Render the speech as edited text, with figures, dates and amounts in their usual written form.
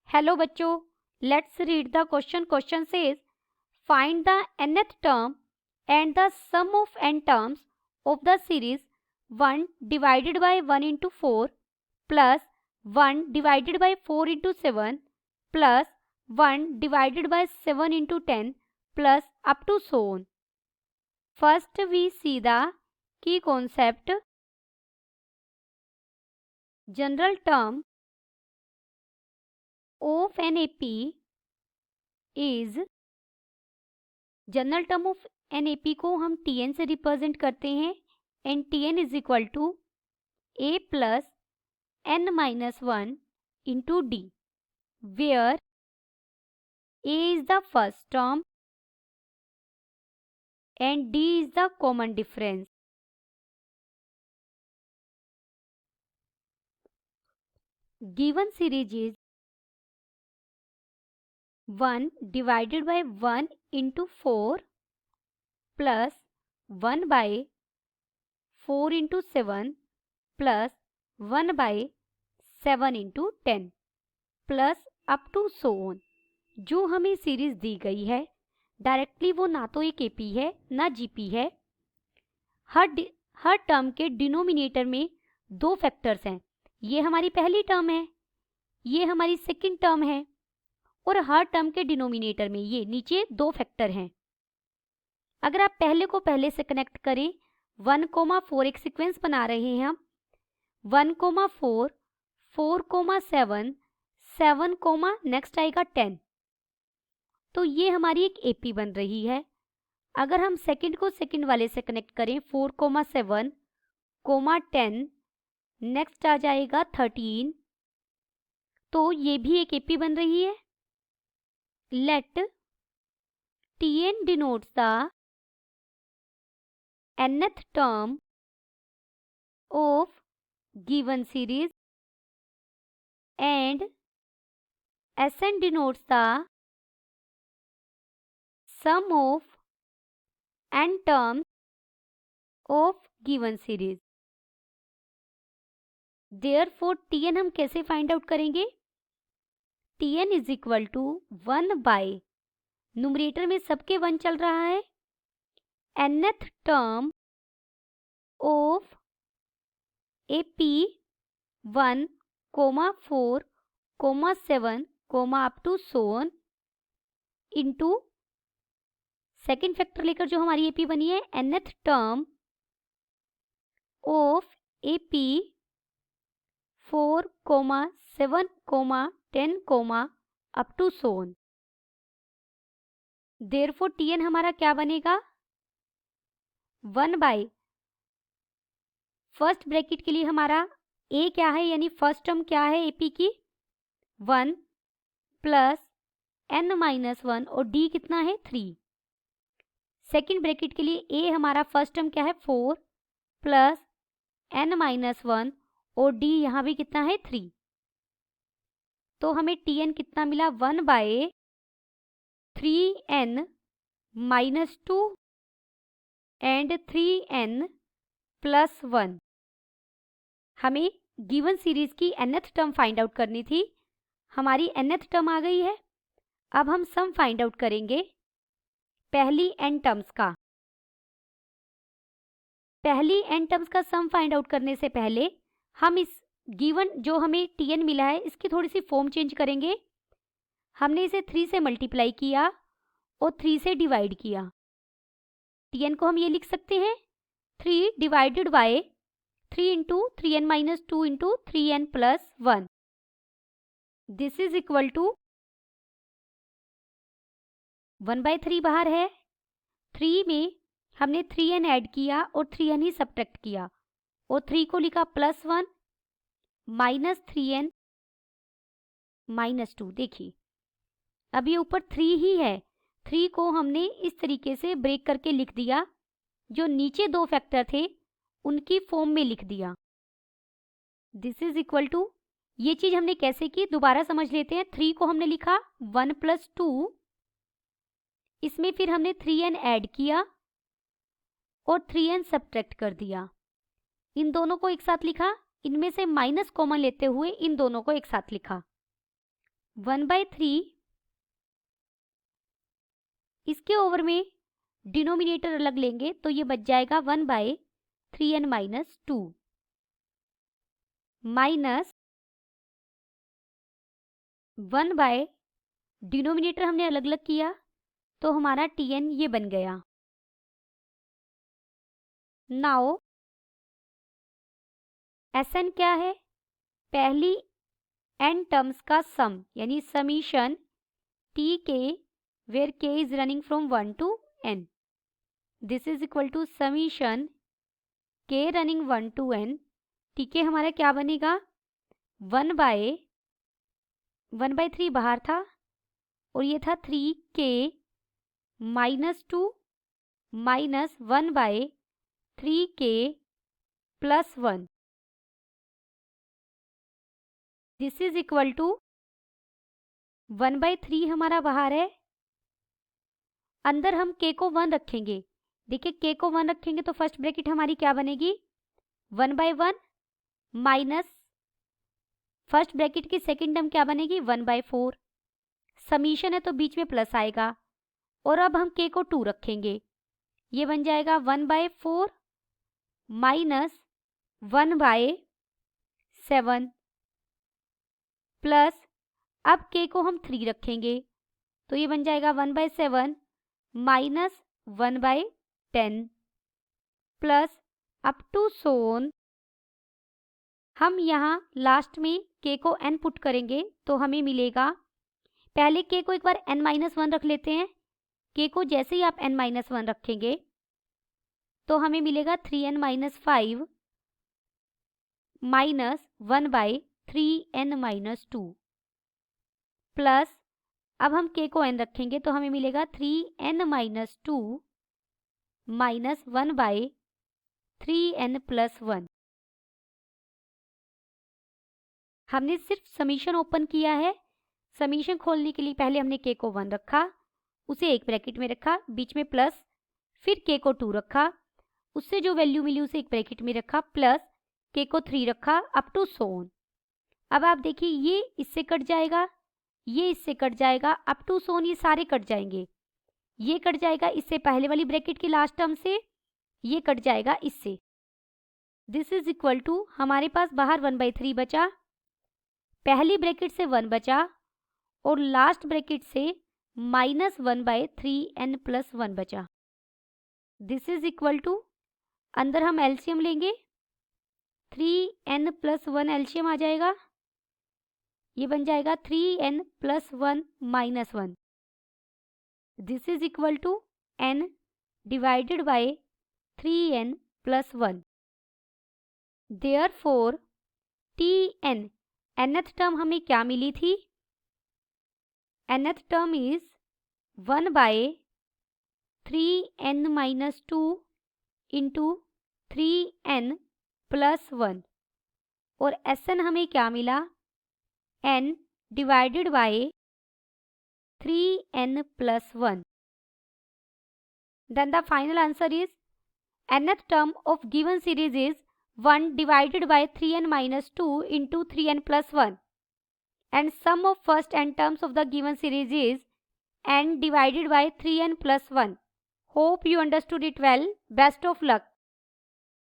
Hello बच्चों, let's read the question. Question says find the nth term and the sum of n terms of the series 1 divided by 1 into 4 plus 1 divided by 4 into 7 plus 1 divided by 7 into 10 plus up to so on. First we see the key concept. General term of an AP is, general term of an AP को हम Tn से represent करते हैं and Tn is equal to A plus n minus 1 into D, where A is the first term and D is the common difference. Given series is 1 divided by 1 into 4 plus 1 by 4 into 7 plus 1 by 7 into 10 plus up to so on. जो हमें series दी गई है directly वो ना तो एक AP है ना जीपी है. हर टर्म के डिनोमिनेटर में दो फैक्टर्स हैं. ये हमारी पहली टर्म है, ये हमारी सेकंड टर्म है, और हर टर्म के डिनोमिनेटर में ये नीचे दो फैक्टर हैं. अगर आप पहले को पहले से कनेक्ट करें, 1,4 एक सीक्वेंस बना रहे हैं हम. 1,4, 4,7, 7, नेक्स्ट आएगा 10. तो ये हमारी एक एपी बन रही है. अगर हम सेकंड को सेकंड वाले से कनेक्ट करें, 4,7, 10, नेक्स्ट आ जाएगा 13, तो ये भी एक एपी बन रही है. Let Tn denotes the nth term of given series and Sn denotes the sum of n terms of given series. Therefore Tn हम कैसे फाइंड आउट करेंगे? Tn is equal to 1 by, numerator में सबके 1 चल रहा है, nth term of AP 1, 4, 7, up to so on into second factor लेकर जो हमारी एपी बनी है, nth term of AP 4, 7, 10, up to so on. Therefore Tn हमारा क्या बनेगा? 1 बाय, फर्स्ट ब्रैकेट के लिए हमारा A क्या है, यानी फर्स्ट टर्म क्या है AP की, 1 प्लस n माइनस 1, और D कितना है 3. सेकेंड ब्रैकेट के लिए A हमारा फर्स्ट टर्म क्या है 4 प्लस n माइनस 1, और D यहाँ भी कितना है 3. तो हमें Tn कितना मिला? 1 bye 3n minus 2 and 3n plus 1. हमें गिवन सीरीज की nth टर्म फाइंड आउट करनी थी. हमारी nth टर्म आ गई है. अब हम सम फाइंड आउट करेंगे पहली n टर्म्स का. पहली n टर्म्स का सम फाइंड आउट करने से पहले हम इस गिवन जो हमें Tn मिला है इसकी थोड़ी सी फॉर्म चेंज करेंगे. हमने इसे 3 से मल्टीप्लाई किया और 3 से डिवाइड किया. Tn को हम ये लिख सकते हैं 3 divided by 3 into 3n minus 2 into 3n plus 1. This is equal to 1 by 3 बाहर है. 3 में हमने 3n ऐड किया और 3n ही सब्ट्रैक्ट किया, और 3 को लिखा प्लस 1 माइनस 3n माइनस 2. देखिए अब ये ऊपर 3 ही है. 3 को हमने इस तरीके से ब्रेक करके लिख दिया, जो नीचे दो फैक्टर थे उनकी फॉर्म में लिख दिया. दिस इज इक्वल टू, ये चीज हमने कैसे की दोबारा समझ लेते हैं. 3 को हमने लिखा 1 प्लस 2, इसमें फिर हमने 3n ऐड किया और 3n सब्ट्रैक्ट कर दिया. इन दोनों को एक साथ लिखा, इनमें से माइनस कॉमन लेते हुए इन दोनों को एक साथ लिखा. 1/3 इसके ओवर में डिनोमिनेटर अलग लेंगे तो ये बच जाएगा 1/3n-2 माइनस 1 बाय डिनोमिनेटर हमने अलग अलग किया तो हमारा tn ये बन गया। नाउ Sn क्या है? पहली n टर्म्स का सम यानी summation tk where k is running from 1 to n. This is equal to summation k running 1 to n. tk हमारा क्या बनेगा? 1/3 बाहर था और ये था 3k -2 minus 1/3k plus 1. This is equal to 1/3 हमारा बाहर है, अंदर हम k को 1 रखेंगे। देखिए k को 1 रखेंगे तो फर्स्ट ब्रैकेट हमारी क्या बनेगी? 1/1 माइनस फर्स्ट ब्रैकेट की सेकेंड टर्म क्या बनेगी? 1/4। समीशन है तो बीच में प्लस आएगा और अब हम k को 2 रखेंगे, ये बन जाएगा 1/4 माइनस 1/7 प्लस अब k को हम 3 रखेंगे तो ये बन जाएगा 1/7 माइनस 1/10 प्लस अप टू सोन। हम यहाँ लास्ट में k को n पुट करेंगे तो हमें मिलेगा, पहले k को एक बार n-1 रख लेते हैं। k को जैसे ही आप n-1 रखेंगे तो हमें मिलेगा 3n-5 माइनस 1/3n-2 प्लस अब हम k को n रखेंगे तो हमें मिलेगा 3n-2 माइनस 1/3n प्लस 1। हमने सिर्फ समीशन ओपन किया है। समीशन खोलने के लिए पहले हमने k को 1 रखा, उसे एक ब्रैकेट में रखा, बीच में प्लस, फिर k को 2 रखा, उससे जो वैल्यू मिली उसे एक ब्रैकेट में रखा, प्लस k को 3 रखा, अप टू सोन। अब आप देखिए ये इससे कट जाएगा, ये इससे कट जाएगा, अप टू सोन ये सारे कट जाएंगे। ये कट जाएगा इससे पहले वाली ब्रैकेट की लास्ट टर्म से, ये कट जाएगा इससे। दिस इज इक्वल टू हमारे पास बाहर 1/3 बचा, पहली ब्रैकेट से 1 बचा और लास्ट ब्रैकेट से माइनस 1/3n प्लस 1 बचा। दिस इज इक्वल टू अंदर हम एलसीएम लेंगे, 3n प्लस 1 एलसीएम आ जाएगा, ये बन जाएगा 3n plus 1 minus 1। This is equal to n divided by 3n plus 1। Therefore tn nth term हमें क्या मिली थी? nth term is 1/3n-2 into 3n plus 1 और Sn हमें क्या मिला? n divided by 3n plus 1। Then the final answer is nth term of given series is 1 divided by 3n-2 into 3n plus 1 and sum of first n terms of the given series is n divided by 3n plus 1. Hope you understood it well. Best of luck.